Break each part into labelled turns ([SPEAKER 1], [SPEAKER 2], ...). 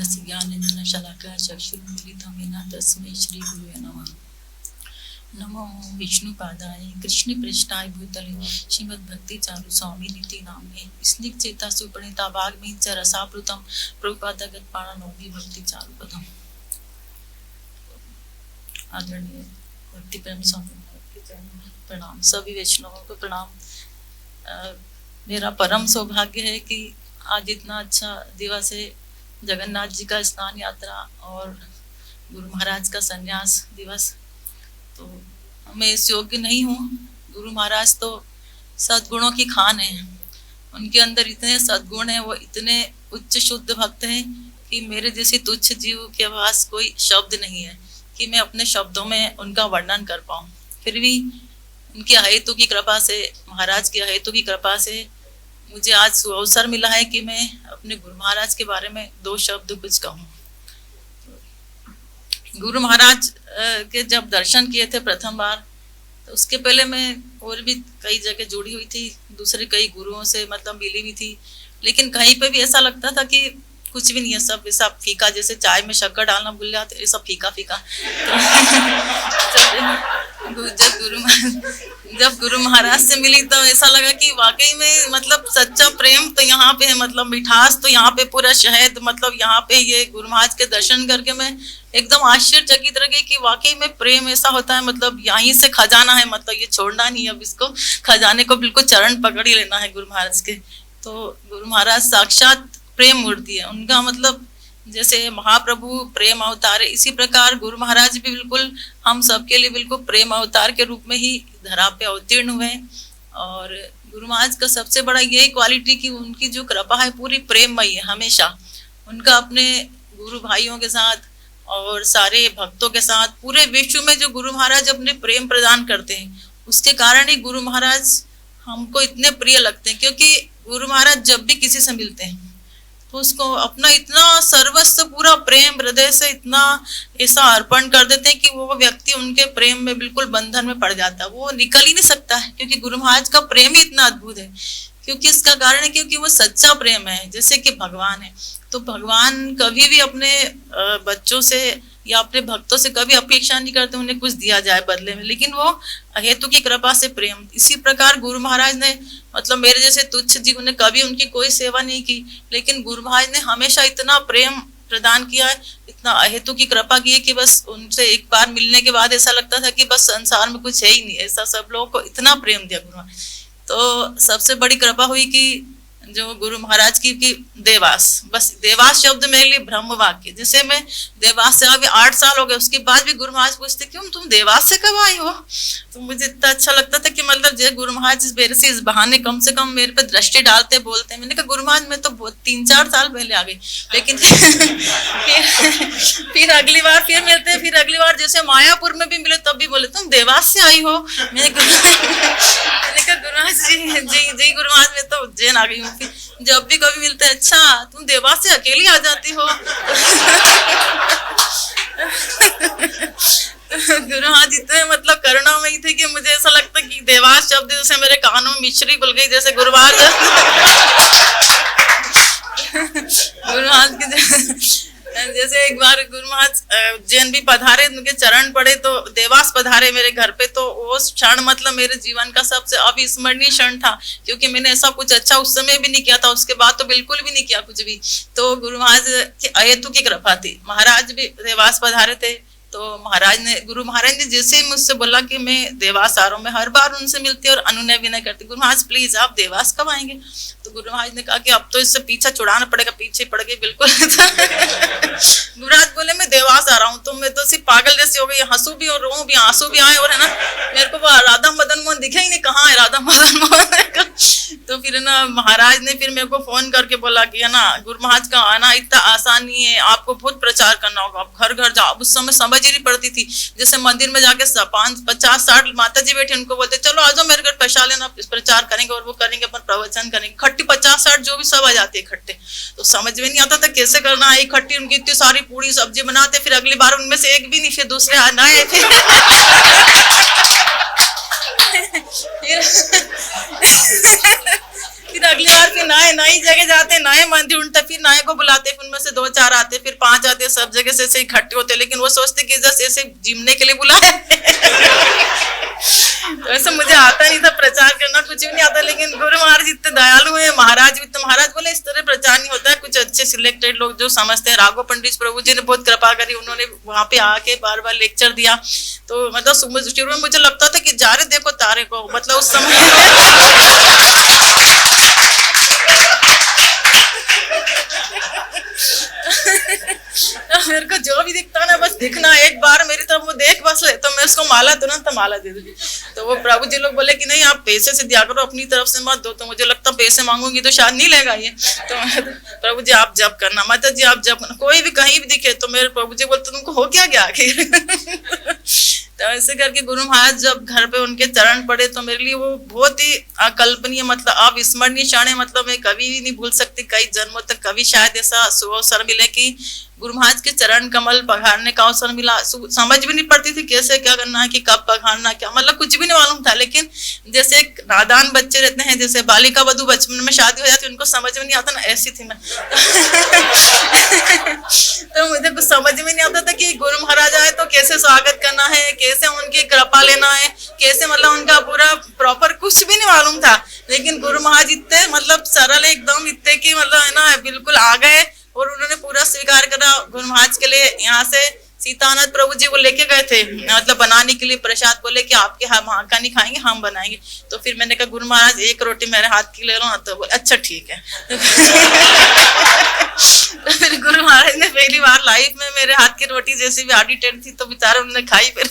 [SPEAKER 1] तस्य ज्ञानेन शलाकया चक्षुरुन्मीलितं येन तस्मै श्रीगुरुवे नमः। नमो विष्णुपादाय कृष्णप्रेष्ठाय भूतले श्रीमद्भक्ति चारु स्वामी नीति नामे स्निग्ध चेता सुप्रणीता भागमीन च रसाप्लुतम प्रभुपादगत पाणा नौमी भक्ति चारु पदम। आदरणीय भक्ति प्रेम स्वामी के चरणों में प्रणाम, सभी वैष्णवों को प्रणाम। मेरा परम सौभाग्य है कि आज इतना अच्छा दिवस है, जगन्नाथ जी का स्नान यात्रा और गुरु महाराज का संन्यास दिवस। तो मैं इस योग्य नहीं हूँ। गुरु महाराज तो सद्गुणों की खान है, उनके अंदर इतने सद्गुण हैं, वो इतने उच्च शुद्ध भक्त हैं कि मेरे जैसे तुच्छ जीव के पास कोई शब्द नहीं है कि मैं अपने शब्दों में उनका वर्णन कर पाऊँ। फिर भी उनकी अहेतु की कृपा से, महाराज की अहेतु की कृपा से मुझे आज अवसर मिला है कि मैं अपने गुरु महाराज के बारे में दो शब्द कुछ कहूँ। गुरु महाराज के जब दर्शन किए थे प्रथम बार, तो उसके पहले मैं और भी कई जगह जुड़ी हुई थी, दूसरे कई गुरुओं से मतलब मिली हुई थी, लेकिन कहीं पे भी ऐसा लगता था कि कुछ भी नहीं है, सब ऐसा फीका, जैसे चाय में शक्कर डालना भूल जाते, ये सब फीका फीका। तो जब गुरु महाराज से मिली तो ऐसा लगा कि वाकई में मतलब सच्चा प्रेम तो यहाँ पे है, मतलब मिठास तो यहाँ पे पूरा शहद, मतलब यहाँ पे ये गुरु महाराज के दर्शन करके मैं एकदम आश्चर्यचकित रह गई कि वाकई में प्रेम ऐसा होता है, मतलब यहीं से खजाना है, मतलब ये छोड़ना नहीं, अब इसको खजाने को बिल्कुल चरण पकड़ ही लेना है गुरु महाराज के। तो गुरु महाराज साक्षात प्रेम मूर्ति है, उनका मतलब जैसे महाप्रभु प्रेम अवतार है, इसी प्रकार गुरु महाराज भी बिल्कुल हम सबके लिए बिल्कुल प्रेम अवतार के रूप में ही धरा पे अवतीर्ण हुए। और गुरु महाराज का सबसे बड़ा यही क्वालिटी कि उनकी जो कृपा है पूरी प्रेममयी है हमेशा। उनका अपने गुरु भाइयों के साथ और सारे भक्तों के साथ पूरे विश्व में जो गुरु महाराज अपने प्रेम प्रदान करते हैं, उसके कारण ही गुरु महाराज हमको इतने प्रिय लगते हैं। क्योंकि गुरु महाराज जब भी किसी से मिलते हैं तो उसको अपना इतना सर्वस्व पूरा प्रेम हृदय से इतना ऐसा अर्पण कर देते हैं कि वो व्यक्ति उनके प्रेम में बिल्कुल बंधन में पड़ जाता है, वो निकल ही नहीं सकता है, क्योंकि गुरु महाराज का प्रेम ही इतना अद्भुत है। क्योंकि इसका कारण है क्योंकि वो सच्चा प्रेम है, जैसे कि भगवान है। तो भगवान कभी भी अपने बच्चों से या अपने भक्तों से कभी अपेक्षा नहीं करते उन्हें कुछ दिया जाए बदले में, लेकिन वो अहेतु की कृपा से प्रेम। इसी प्रकार गुरु महाराज ने मतलब मेरे जैसे तुच्छ जीव ने कभी उनकी कोई सेवा नहीं की, लेकिन गुरु महाराज ने हमेशा इतना प्रेम प्रदान किया है, इतना अहेतु की कृपा की है कि बस उनसे एक बार मिलने के बाद ऐसा लगता था कि बस संसार में कुछ है ही नहीं, ऐसा सब लोगों को इतना प्रेम दिया गुरु महाराज। तो सबसे बड़ी कृपा हुई कि जो गुरु महाराज की देवास, बस देवास शब्द मेरे लिए ब्रह्म वाक्य। जैसे मैं देवास से अभी 8 साल हो गए, उसके बाद भी गुरु महाराज पूछते क्यों तुम देवास से कब आई हो, तो मुझे इतना अच्छा लगता था कि मतलब जो गुरु महाराज मेरे से इस बहाने कम से कम मेरे पे दृष्टि डालते बोलते। मैंने कहा गुरु महाराज मैं तो 3-4 साल पहले आ गई, लेकिन फिर अगली बार फिर मिलते, फिर अगली बार जैसे मायापुर में भी मिले तब भी बोले तुम देवास से आई हो। मैंने कहा गुरु महाराज जी गुरु महाराज मैं तो उज्जैन आ गई हूँ। जब भी कभी मिलते अच्छा तुम देवास से अकेली आ जाती हो। गुरु महाराज इतने मतलब करुणामयी थे कि मुझे ऐसा लगता कि देवास शब्द जैसे मेरे कानों में मिश्री घुल गई, जैसे गुरु महाराज गुरु महाराज के जैसे एक बार गुरु महाराज उज्जैन भी पधारे, उनके चरण पड़े तो देवास पधारे मेरे घर पे, तो वो क्षण मतलब मेरे जीवन का सबसे अविस्मरणीय क्षण था, क्योंकि मैंने ऐसा कुछ अच्छा उस समय भी नहीं किया था, उसके बाद तो बिल्कुल भी नहीं किया कुछ भी। तो गुरु महाराज की अहेतु की कृपा थी। महाराज भी देवास पधारे थे, तो गुरु महाराज ने जैसे मुझसे बोला कि मैं देवास आ रहा हूँ, मैं हर बार उनसे मिलती और अनुनय विनय करती, गुरु महाराज प्लीज आप देवास कब आएंगे। तो गुरु महाराज ने कहा कि अब तो इससे पीछा छुड़ाना पड़ेगा, पीछे पड़ गई बिल्कुल। गुरु महाराज बोले मैं देवास आ रहा हूँ, तो मैं तो सिर्फ पागल जैसी हो गई, हंसू भी और रोऊं भी, आंसू भी आए, और है ना मेरे को राधा मदन मोहन दिखा ही नहीं, कहाँ है राधा मदन मोहन। तो फिर ना महाराज ने फिर मेरे को फोन करके बोला कि है ना गुरु महाराज का आना इतना आसान नहीं है, आपको बहुत प्रचार करना होगा, आप घर घर जाओ। उस समय समझ ही नहीं पड़ती थी, जैसे मंदिर में जाके 50-60 माता जी बैठे, उनको बोलते चलो आ जाओ मेरे घर प्रसाद लेना, प्रचार करेंगे और वो करेंगे, अपन प्रवचन करेंगे। खट्टी 50-60 जो भी सब आ जाते इकट्ठे, तो समझ में नहीं आता था कैसे करना है इकट्ठी। उनकी इतनी सारी पूरी सब्जी बनाते, फिर अगली बार उनमें से एक भी नहीं, फिर दूसरे आना है फिर अगली बार फिर नई जगह जाते, नए मंदिर ढूंढते, फिर नए को बुलाते, फिर उनमें से 2-4 आते, फिर 5 आते, सब जगह से ऐसे इकट्ठे होते, लेकिन वो सोचते कि जैसे ऐसे जिमने के लिए बुलाए। तो ऐसा मुझे आता नहीं था, प्रचार करना कुछ भी नहीं आता, लेकिन गुरु महाराज इतने दयालु हैं, महाराज भी, तो महाराज बोले इस तरह प्रचार नहीं होता है, कुछ अच्छे सिलेक्टेड लोग जो समझते हैं। राघव पंडित प्रभु जी ने बहुत कृपा करी, उन्होंने वहां पे आके बार बार लेक्चर दिया। तो मतलब शुरू में मुझे लगता था कि जा रहे देखो तारे को, मतलब उस समय मेरे को जो भी दिखता ना, बस दिखना, एक बार मेरी तरफ वो देख बस ले, तो मैं उसको माला तुरंत माला दे दूंगी। तो वो प्रभु जी लोग बोले कि नहीं आप पैसे से दिया करो, अपनी तरफ से मत दो। तो मुझे लगता पैसे मांगूंगी तो शायद नहीं लेगा ये। तो प्रभु जी आप जप करना, माता जी आप जप करना, कोई भी कहीं भी दिखे तो मेरे प्रभु जी बोलते तुमको हो क्या गया आखिर। तो ऐसे करके गुरु महाराज जब घर पे उनके चरण पड़े तो मेरे लिए वो बहुत ही अकल्पनीय, मतलब अविस्मरणीय क्षण है। मतलब मैं कभी भी नहीं भूल सकती, कई जन्मों तक कभी शायद ऐसा अवसर मिले कि गुरु महाराज के चरण कमल पखारने का अवसर मिला। समझ भी नहीं पड़ती थी कैसे क्या करना है, कि कब पखारना, क्या मतलब कुछ भी नहीं मालूम था। लेकिन जैसे एक नादान बच्चे रहते हैं, जैसे बालिका वधू बचपन में शादी हो जाती है, उनको समझ में नहीं आता ना, ऐसी थी मैं। तो मुझे कुछ समझ में नहीं आता था कि गुरु महाराज आए तो कैसे स्वागत करना है, कैसे उनकी कृपा लेना है, कैसे मतलब उनका पूरा प्रॉपर कुछ भी नहीं मालूम था। लेकिन गुरु महाराज इतने मतलब सरल एकदम, इतने की मतलब है ना बिल्कुल आ गए और उन्होंने पूरा स्वीकार करा। गुरु महाराज के लिए यहाँ से सीतानाथ प्रभु जी वो लेके गए थे, मतलब बनाने के लिए प्रसाद, बोले कि आपके हम वहाँ का नहीं खाएंगे, हम बनाएंगे। तो फिर मैंने कहा गुरु महाराज एक रोटी मेरे हाथ की ले लो ना, तो बोले अच्छा ठीक है। तो फिर गुरु महाराज ने पहली बार लाइफ में मेरे हाथ की रोटी, जैसी भी आधी टेंट थी तो बेचारे उन्होंने खाई फिर।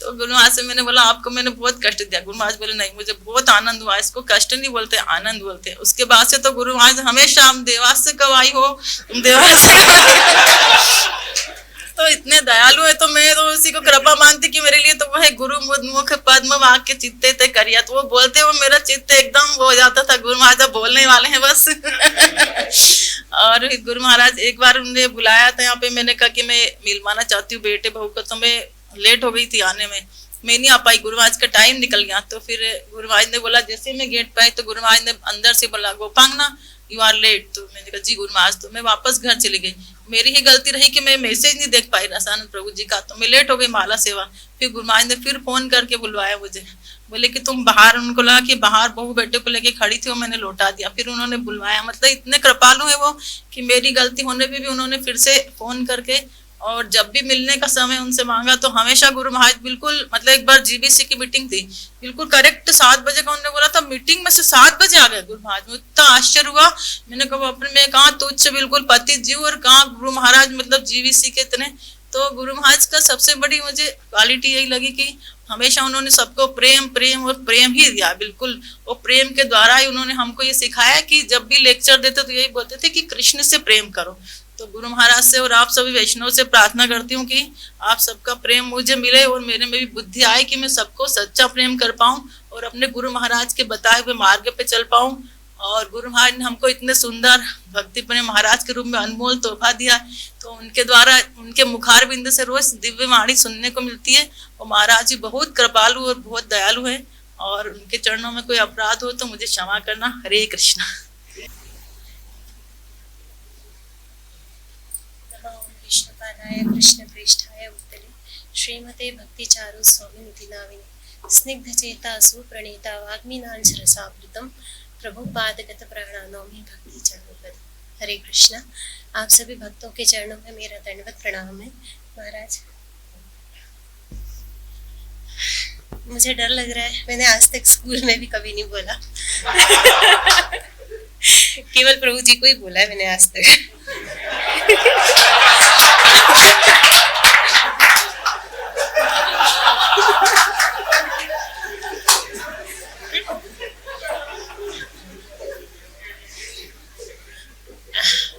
[SPEAKER 1] तो गुरु महाराज से मैंने बोला आपको मैंने बहुत कष्ट दिया। गुरु महाराज बोले नहीं मुझे बहुत आनंद हुआ, इसको कष्ट नहीं बोलते आनंद बोलते। उसके बाद से तो गुरु महाराज हमेशा हम देवास से कब आई हो, तुम देवास से तो इतने दयालु है। तो मैं तो उसी को कृपा मानती कि मेरे लिए तो वो है गुरु मुख पद्म वाक्य चित्ते ते करिया। तो वो बोलते वो मेरा चित्त एकदम वो हो जाता था, गुरु महाराज बोलने वाले हैं बस। और गुरु महाराज एक बार उन्होंने बुलाया था यहाँ पे, मैंने कहा कि मैं मिलवाना चाहती हूँ बेटे बहू को, तो मैं लेट हो गई थी आने में, मैं नहीं आ पाई, गुरु महाराज का टाइम निकल गया। तो फिर गुरु महाराज ने बोला, जैसे मैं गेट पे आई तो गुरु महाराज ने अंदर से बोला गोपांगना यू आर लेट। तो मैंने कहा जी गुरु महाराज। तो मैं वापस घर चली गई, मेरी ही गलती रही कि मैं मैसेज नहीं देख पाई रसानंद प्रभु जी का, तो मैं लेट हो गई माला सेवा। फिर गुरु महाराज ने फिर फोन करके बुलवाया मुझे, बोले कि तुम बाहर, उनको लगा कि बाहर बहू बेटे को लेके खड़ी थी, वो मैंने लौटा दिया। फिर उन्होंने बुलवाया, मतलब इतने कृपालु है वो कि मेरी गलती होने पे भी उन्होंने फिर से फोन करके, और जब भी मिलने का समय उनसे मांगा तो हमेशा गुरु महाराज बिल्कुल, मतलब एक बार जीबीसी की मीटिंग थी, बिल्कुल करेक्ट 7 बजे का उन्होंने बोला था, मीटिंग में से 7 बजे आ गए गुरु महाराज। मुझे इतना आश्चर्य हुआ, मैंने कहा अपने में कहा तुझसे बिल्कुल पति जीव और कहा गुरु महाराज मतलब जीबीसी के इतने। तो गुरु महाराज का सबसे बड़ी मुझे क्वालिटी यही लगी कि हमेशा उन्होंने सबको प्रेम प्रेम और प्रेम ही दिया। बिल्कुल वो प्रेम के द्वारा ही उन्होंने हमको ये सिखाया कि जब भी लेक्चर देते तो यही बोलते थे कि कृष्ण से प्रेम करो। तो गुरु महाराज से और आप सभी वैष्णव से प्रार्थना करती हूँ कि आप सबका प्रेम मुझे मिले और मेरे में भी बुद्धि आए कि मैं सबको सच्चा प्रेम कर पाऊँ और अपने गुरु महाराज के बताए हुए मार्ग पे चल पाऊँ। और गुरु महाराज ने हमको इतने सुंदर भक्ति प्रेम महाराज के रूप में अनमोल तोहफा दिया, तो उनके द्वारा उनके मुखार बिंद से रोज दिव्य वाणी सुनने को मिलती है। और महाराज जी बहुत कृपालु और बहुत दयालु है, और उनके चरणों में कोई अपराध हो तो मुझे क्षमा करना। हरे कृष्णा।
[SPEAKER 2] कृष्णपादाय कृष्णप्रेष्ठाय उत्तरे श्रीमते भक्तिचारु स्वामिनिधि नामिने स्निग्धचेतासु प्रणीता वाग्मीनांशरसावृतं प्रभुपादगत प्राणानौमि भक्ति चरणोपद। हरे कृष्णा। आप सभी भक्तों के चरणों में मेरा दंडवत प्रणाम है। महाराज मुझे डर लग रहा है, मैंने आज तक स्कूल में भी कभी नहीं बोला। केवल प्रभु जी को ही बोला है मैंने आज तक।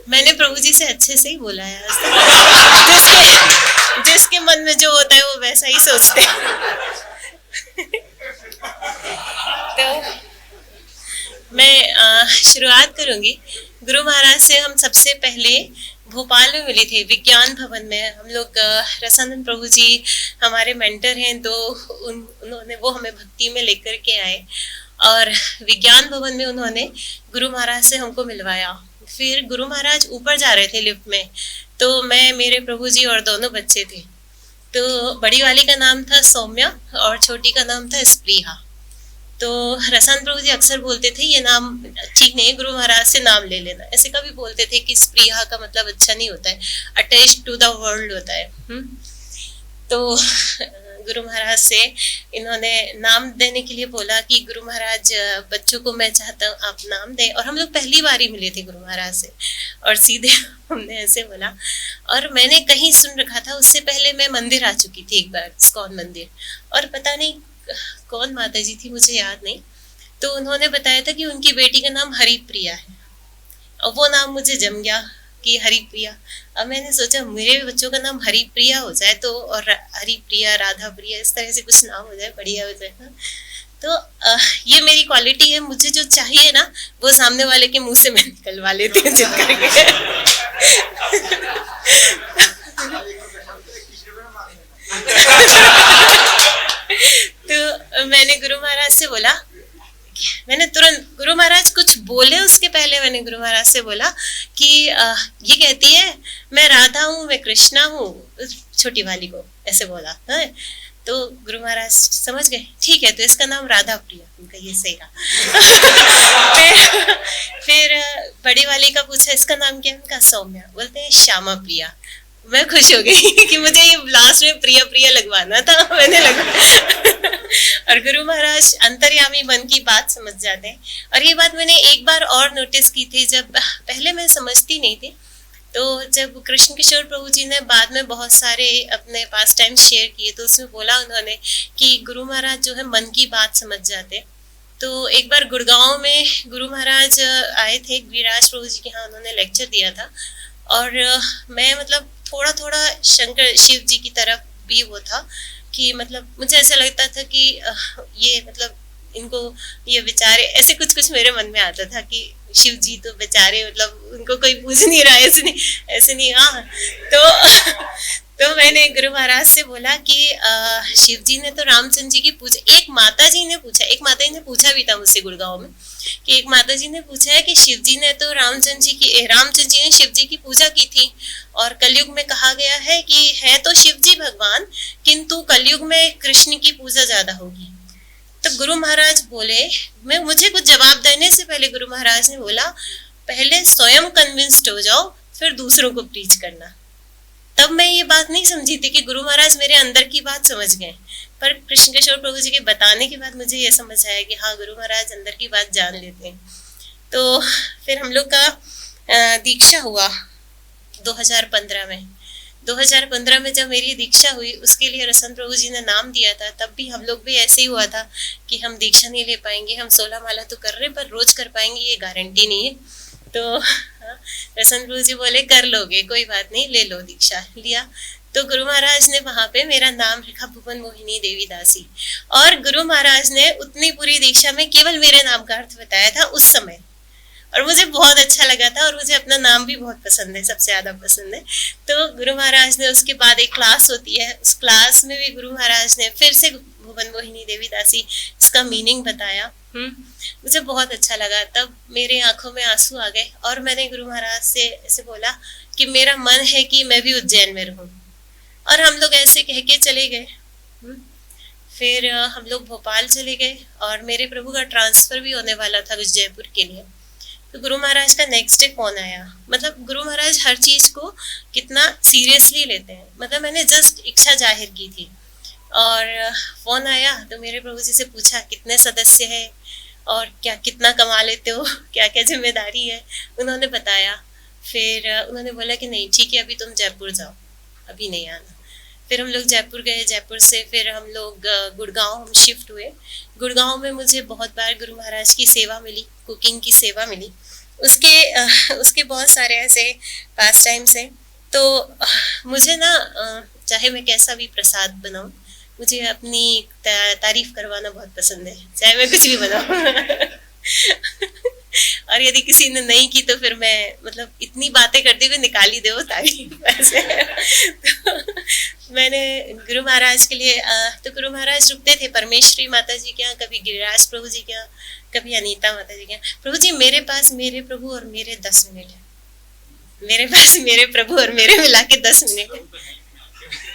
[SPEAKER 2] मैंने प्रभु जी से अच्छे से ही बोला है आज तक। जिसके मन में जो होता है वो वैसा ही सोचते हैं। तो मैं शुरुआत करूंगी। गुरु महाराज से हम सबसे पहले भोपाल में मिले थे, विज्ञान भवन में। हम लोग रसानंद प्रभु जी हमारे मेंटर हैं, तो उन्होंने वो हमें भक्ति में लेकर के आए। और विज्ञान भवन में उन्होंने गुरु महाराज से हमको मिलवाया। फिर गुरु महाराज ऊपर जा रहे थे लिफ्ट में, तो मैं, मेरे प्रभु जी और दोनों बच्चे थे। तो बड़ी वाली का नाम था सौम्या और छोटी का नाम था स्प्रिया। तो रसान प्रभु जी अक्सर बोलते थे ये नाम ठीक नहीं है, गुरु महाराज से नाम ले लेना। ऐसे कभी बोलते थे कि स्प्रिया का मतलब अच्छा नहीं होता है, अटैच टू द वर्ल्ड होता है। तो गुरु महाराज से इन्होंने नाम देने के लिए बोला कि गुरु महाराज बच्चों को मैं चाहता हूँ आप नाम दें। और हम लोग पहली बार ही मिले थे गुरु महाराज से, और सीधे हमने ऐसे बोला। और मैंने कहीं सुन रखा था, उससे पहले मैं मंदिर आ चुकी थी एक बार, इस्कॉन मंदिर, और पता नहीं कौन माता जी थी, मुझे याद नहीं। तो उन्होंने बताया था कि उनकी बेटी का नाम हरिप्रिया है, और वो नाम मुझे जम गया कि हरिप्रिया। अब मैंने सोचा मेरे बच्चों का नाम हरिप्रिया हो जाए तो, और हरिप्रिया, राधा प्रिया, इस तरह से कुछ नाम हो जाए, बढ़िया हो जाए ना। तो ये मेरी क्वालिटी है, मुझे जो चाहिए ना वो सामने वाले के मुंह से मैं निकलवा लेती हूँ जिद करके। तो मैंने गुरु महाराज से बोला, मैंने तुरंत, गुरु महाराज कुछ बोले उसके पहले मैंने गुरु महाराज से बोला कि ये कहती है मैं राधा हूँ, मैं कृष्णा हूँ, छोटी वाली को ऐसे बोला है। तो गुरु महाराज समझ गए, ठीक है तो इसका नाम राधा प्रिया, उनका ये सही रहा। फिर बड़ी वाली का पूछा इसका नाम क्या है, उनका सौम्या। बोलते हैं श्यामा प्रिया। मैं खुश हो गई कि मुझे ये लास्ट में प्रिया प्रिया लगवाना था, मैंने लगा। और गुरु महाराज अंतर्यामी मन की बात समझ जाते हैं। और ये बात मैंने एक बार और नोटिस की थी, जब पहले मैं समझती नहीं थी। तो जब कृष्ण किशोर प्रभु जी ने बाद में बहुत सारे अपने पास टाइम शेयर किए, तो उसमें बोला उन्होंने कि गुरु महाराज जो है मन की बात समझ जाते। तो एक बार गुड़गांव में गुरु महाराज आए थे, गिरिराज प्रभु जी के यहाँ उन्होंने लेक्चर दिया था। और मैं मतलब थोड़ा थोड़ा शंकर शिव जी की तरफ भी वो था कि मतलब मुझे ऐसा लगता था कि ये मतलब इनको ये बेचारे, ऐसे कुछ कुछ मेरे मन में आता था कि शिव जी तो बेचारे मतलब उनको कोई पूछ नहीं रहा है, ऐसे नहीं। हाँ तो मैंने गुरु महाराज से बोला कि शिव जी ने तो रामचंद्र जी की पूजा, एक माता जी ने पूछा भी था मुझसे गुड़गांव में कि एक माता जी ने पूछा है कि शिव जी ने तो रामचंद्र जी ने शिव जी की पूजा की थी, और कलयुग में कहा गया है कि है तो शिव जी भगवान, किंतु कलयुग में कृष्ण की पूजा ज्यादा होगी। तो गुरु महाराज बोले, मुझे कुछ जवाब देने से पहले गुरु महाराज ने बोला पहले स्वयं कन्विंस्ड हो जाओ, फिर दूसरों को प्रीच करना। तब मैं ये बात नहीं समझी थी कि गुरु महाराज मेरे अंदर की बात समझ गए, पर कृष्ण किशोर प्रभु जी के बताने के बाद मुझे ये समझ आया कि हाँ गुरु महाराज अंदर की बात जान लेते हैं। तो फिर हम लोग का दीक्षा हुआ 2015 में। 2015 में जब मेरी दीक्षा हुई, उसके लिए रसन प्रभु जी ने नाम दिया था। तब भी हम लोग भी ऐसे ही हुआ था कि हम दीक्षा नहीं ले पाएंगे, हम 16 माला तो कर रहे पर रोज कर पाएंगे ये गारंटी नहीं है। तो रसन प्रभु जी बोले कर लोगे, कोई बात नहीं, ले लो दीक्षा। लिया तो गुरु महाराज ने वहां पे मेरा नाम लिखा भुवन मोहिनी देवी दासी, और गुरु महाराज ने उतनी पूरी दीक्षा में केवल मेरे नाम का अर्थ बताया था उस समय, और मुझे बहुत अच्छा लगा था। और मुझे अपना नाम भी बहुत पसंद है, सबसे ज्यादा पसंद है। तो गुरु महाराज ने उसके बाद एक क्लास होती है, उस क्लास में भी गुरु महाराज ने फिर से भुवन मोहिनी देवी दासी इसका मीनिंग बताया। मुझे बहुत अच्छा लगा। तब मेरे आंखों में आंसू आ गए, और मैंने गुरु महाराज से ऐसे बोला कि मेरा मन है कि मैं भी उज्जैन में रहूं। और हम लोग ऐसे कह के चले गए। फिर हम लोग भोपाल चले गए, और मेरे प्रभु का ट्रांसफर भी होने वाला था कुछ जयपुर के लिए। तो गुरु महाराज का नेक्स्ट डे फोन आया। मतलब गुरु महाराज हर चीज को कितना सीरियसली लेते हैं। मतलब मैंने जस्ट इच्छा जाहिर की थी, और फोन आया तो मेरे प्रभु जी से पूछा कितने सदस्य है और क्या कितना कमा लेते हो, क्या क्या जिम्मेदारी है, उन्होंने बताया। फिर उन्होंने बोला कि नहीं ठीक है, अभी तुम जयपुर जाओ, अभी नहीं आना। फिर हम लोग जयपुर गए। जयपुर से फिर हम लोग गुड़गांव हम शिफ्ट हुए। गुड़गांव में मुझे बहुत बार गुरु महाराज की सेवा मिली, कुकिंग की सेवा मिली। उसके बहुत सारे ऐसे पास टाइम्स हैं। तो मुझे ना चाहे मैं कैसा भी प्रसाद बनाऊं, मुझे अपनी तारीफ करवाना बहुत पसंद है, चाहे मैं कुछ भी बनाऊं। और यदि किसी ने नहीं की तो फिर मैं मतलब इतनी बातें करते हुए निकाल ही दे वो तारीफ ऐसे। तो मैंने गुरु महाराज के लिए तो गुरु महाराज रुकते थे परमेश्वरी माता जी के यहाँ, कभी गिरिराज प्रभु जी के यहाँ, कभी अनीता माता जी के यहाँ। प्रभु जी मेरे पास मेरे प्रभु और मेरे 10 मिनट है, मेरे पास मेरे प्रभु और मेरे मिला के 10 मिनट है,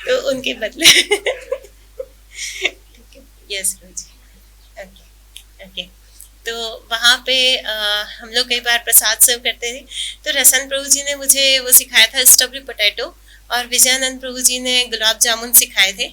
[SPEAKER 2] तो उनके बदले yes Prabhu ji. Okay okay. तो वहाँ पे हम लोग कई बार प्रसाद सर्व करते थे, तो रसन प्रभु जी ने मुझे वो सिखाया था स्ट्रॉबेरी पोटैटो, और विजयानंद प्रभु जी ने गुलाब जामुन सिखाए थे।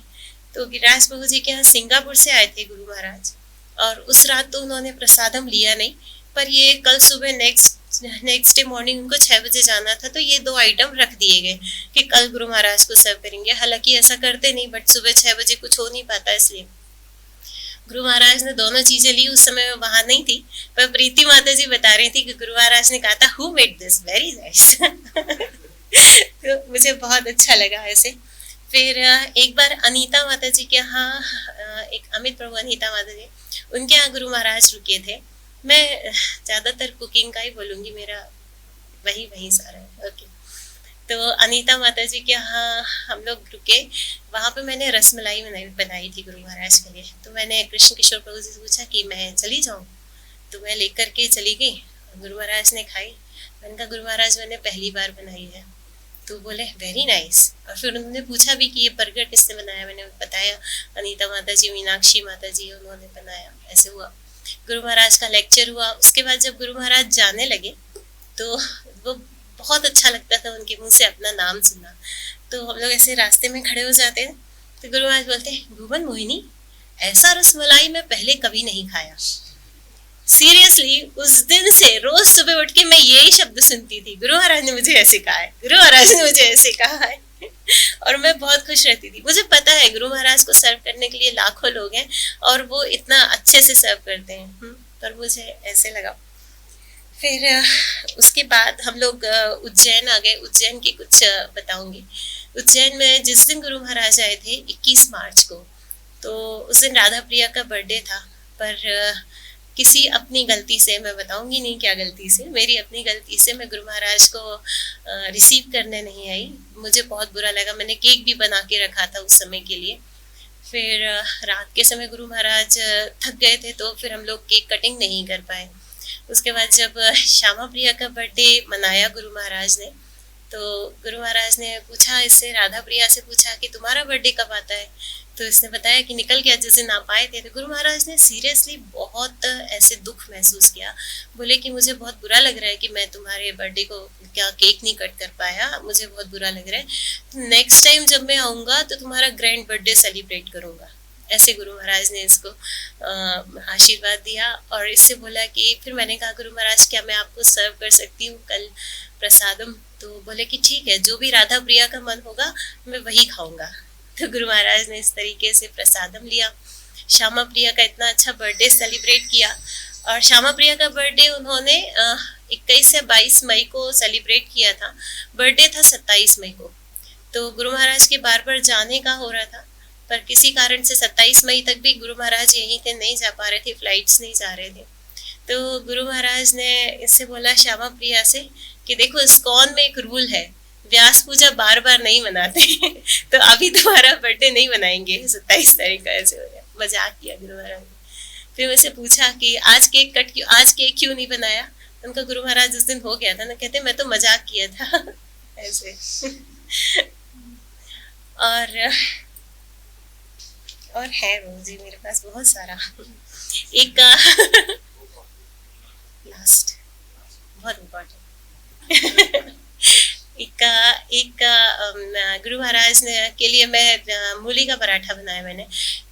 [SPEAKER 2] तो गिरिराज प्रभु जी के यहाँ सिंगापुर से आए थे गुरु महाराज, और उस रात तो उन्होंने प्रसादम लिया नहीं, पर ये कल सुबह नेक्स्ट डे मॉर्निंग उनको 6 बजे जाना था, तो ये 2 आइटम रख दिए गए कि कल गुरु महाराज को सर्व करेंगे। हालांकि ऐसा करते नहीं, बट सुबह 6 बजे कुछ हो नहीं पाता, इसलिए गुरु महाराज ने दोनों चीजें ली। उस समय मैं वहां नहीं थी, पर प्रीति माता जी बता रही थी कि गुरु महाराज ने कहा था who made this, very nice. तो मुझे बहुत अच्छा लगा ऐसे। फिर एक बार अनीता माता जी के यहाँ, एक अमित प्रभु अनीता माता जी, उनके यहाँ गुरु महाराज रुके थे। मैं ज्यादातर कुकिंग का ही बोलूंगी, मेरा वही सारा है। ओके। तो अनीता माता जी के यहाँ हम लोग रुके, वहाँ पे मैंने रसमलाई बनाई थी गुरु महाराज के लिए। तो मैंने कृष्ण किशोर प्रभु जी से पूछा कि मैं चली जाऊँ, तो मैं लेकर के चली गई, गुरु महाराज ने खाई। मैंने कहा गुरु महाराज मैंने पहली बार बनाई है, तो बोले वेरी नाइस। और फिर उन्होंने पूछा भी कि ये बर्गर किसने बनाया, मैंने बताया अनीता माता जी, मीनाक्षी माता जी उन्होंने बनाया। ऐसे हुआ, गुरु महाराज का लेक्चर हुआ। उसके बाद जब गुरु महाराज जाने लगे, तो वो बहुत अच्छा लगता था उनके मुंह से अपना नाम सुनना। तो हम लोग ऐसे रास्ते में खड़े हो जाते हैं, तो गुरु महाराज बोलते हैं भुवन मोहिनी, ऐसा रसमलाई मैं पहले कभी नहीं खाया। सीरियसली उस दिन से रोज सुबह उठ के मैं यही शब्द सुनती थी, गुरु महाराज ने मुझे ऐसे कहा है, गुरु महाराज ने मुझे ऐसे कहा है। और मैं बहुत खुश रहती थी। मुझे पता है गुरु महाराज को सर्व करने के लिए लाखों लोग हैं, और वो इतना अच्छे से सर्व करते हैं, पर मुझे ऐसे लगा। फिर उसके बाद हम लोग उज्जैन आ गए। उज्जैन की कुछ बताऊंगी। उज्जैन में जिस दिन गुरु महाराज आए थे 21 मार्च को, तो उस दिन राधा प्रिया का बर्थडे था, पर किसी अपनी गलती से, मैं बताऊंगी नहीं क्या गलती से, मेरी अपनी गलती से मैं गुरु महाराज को रिसीव करने नहीं आई। मुझे बहुत बुरा लगा। मैंने केक भी बना के रखा था उस समय के लिए। फिर रात के समय गुरु महाराज थक गए थे, तो फिर हम लोग केक कटिंग नहीं कर पाए। उसके बाद जब श्यामा प्रिया का बर्थडे मनाया गुरु महाराज ने, तो गुरु महाराज ने पूछा इससे, राधा प्रिया से पूछा कि तुम्हारा बर्थडे कब आता है, तो इसने बताया कि निकल गया जिस दिन आप आए थे। तो गुरु महाराज ने सीरियसली बहुत ऐसे दुख महसूस किया। बोले कि मुझे बहुत बुरा लग रहा है कि मैं तुम्हारे बर्थडे को क्या केक नहीं कट कर पाया, मुझे बहुत बुरा लग रहा है। तो नेक्स्ट टाइम जब मैं आऊँगा तो तुम्हारा ग्रैंड बर्थडे सेलिब्रेट करूँगा। ऐसे गुरु महाराज ने इसको आशीर्वाद दिया। और इससे बोला कि फिर मैंने कहा गुरु महाराज क्या मैं आपको सर्व कर सकती हूँ कल प्रसादम? तो बोले कि ठीक है, जो भी राधा प्रिया का मन होगा मैं वही खाऊंगा। तो गुरु महाराज ने इस तरीके से प्रसादम लिया। श्यामा प्रिया का इतना अच्छा बर्थडे सेलिब्रेट किया। और श्यामा प्रिया का बर्थडे उन्होंने 21 या 22 मई को सेलिब्रेट किया था। बर्थडे था 27 मई को। तो गुरु महाराज के बार बार जाने का हो रहा था, पर किसी कारण से 27 मई तक भी गुरु महाराज यहीं थे, नहीं जा पा रहे थे, फ्लाइट्स नहीं जा रहे थे। तो गुरु महाराज ने इससे बोला श्यामा प्रिया से कि देखो इस्कॉन में एक रूल है, व्यास पूजा बार बार नहीं मनाते। तो अभी तुम्हारा बर्थडे नहीं मनाएंगे 27 तारीख का। ऐसे हो गया, मजाक किया गुरु महाराज ने। फिर मुझसे पूछा कि आज केक क्यों नहीं बनाया? उनका गुरु महाराज उस दिन हो गया था ना, कहते मैं तो मजाक किया था। ऐसे। और है रोज जी मेरे पास बहुत सारा। एक लास्ट बहुत इम्पोर्टेंट एक गुरु महाराज ने के लिए मैं मूली का पराठा बनाया। मैंने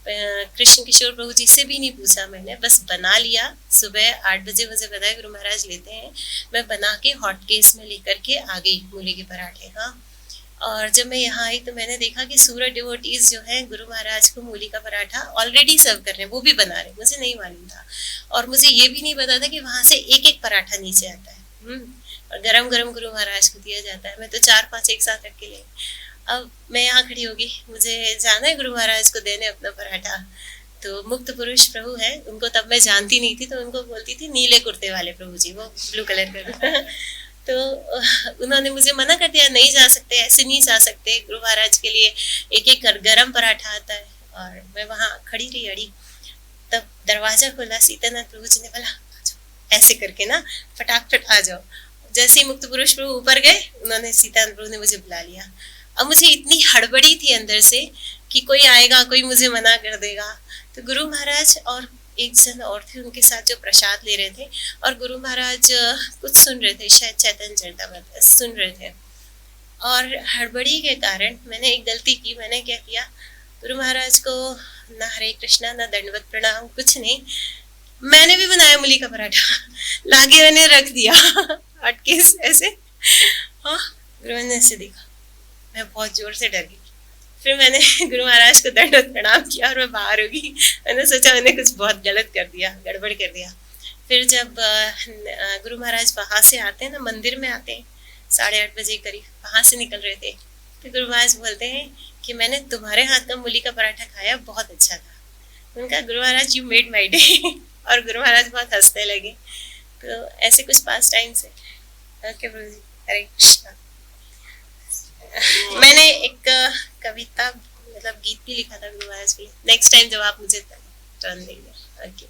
[SPEAKER 2] कृष्ण किशोर प्रभु जी से भी नहीं पूछा, मैंने बस बना लिया। सुबह 8 बजे मुझे पता है गुरु महाराज लेते हैं, मैं बना के हॉट केस में लेकर के आ गई मूली के पराठे। हाँ, और जब मैं यहाँ आई तो मैंने देखा कि सूरत डिवोटीज जो है गुरु महाराज को मूली का पराठा ऑलरेडी सर्व कर रहे हैं, वो भी बना रहे, मुझे नहीं मालूम था। और मुझे ये भी नहीं पता था कि वहां से एक एक पराठा नीचे आता है और गरम गरम गुरु महाराज को दिया जाता है। मैं तो 4-5 एक साथ रख के ले। अब मैं यहाँ खड़ी होगी, मुझे जाना है गुरु महाराज को देने अपना पराठा। तो मुक्त पुरुष प्रभु है, उनको तब मैं जानती नहीं थी, तो उनको बोलती थी नीले कुर्ते वाले प्रभु जी, वो ब्लू कलर का। तो उन्होंने मुझे मना कर दिया, नहीं जा सकते, ऐसे नहीं जा सकते, गुरु महाराज के लिए एक एक गरम पराठा आता है। और मैं वहाँ खड़ी रही अड़ी, तब दरवाजा खोला, सीतानाथ प्रभु जी ने बोला "आ जाओ", ऐसे करके ना फटाफट आ जाओ। जैसे ही मुक्त पुरुष प्रभु ऊपर गए, उन्होंने सीतानाथ प्रभु ने मुझे बुला लिया। अब मुझे इतनी हड़बड़ी थी अंदर से कि कोई आएगा, कोई मुझे मना कर देगा। तो गुरु महाराज और एक जन और थे, उनके साथ जो प्रसाद ले रहे थे, और गुरु महाराज कुछ सुन रहे थे, शायद चैतन्य चरितामृत सुन रहे थे। और हड़बड़ी के कारण मैंने एक गलती की। मैंने क्या किया, गुरु महाराज को ना हरे कृष्णा ना दंडवत प्रणाम, कुछ नहीं, मैंने भी बनाया मूली का पराठा लाके मैंने रख दिया अटके से ऐसे। हाँ, गुरु महाराज ने ऐसे देखा, मैं बहुत जोर से डर गई। फिर मैंने गुरु महाराज को दंडवत प्रणाम किया और मैं बाहर हो गई। मैंने सोचा मैंने कुछ बहुत गलत कर दिया, गड़बड़ कर दिया। फिर जब गुरु महाराज वहां से आते हैं ना, मंदिर में आते हैं 8:30 बजे करीब, वहां से निकल रहे थे, तो गुरु महाराज बोलते हैं कि मैंने तुम्हारे हाथ का मूली का पराठा खाया, बहुत अच्छा था। उनका Guru Maharaj you made my day और गुरु महाराज बहुत हंसने लगे। तो ऐसे कुछ पास टाइम से। ओके प्रभु जी, हरे कृष्णा। मैंने एक कविता मतलब गीत भी लिखा था गुरु महाराज के लिए। नेक्स्ट टाइम जब आप मुझे टर्न देंगे। ओके।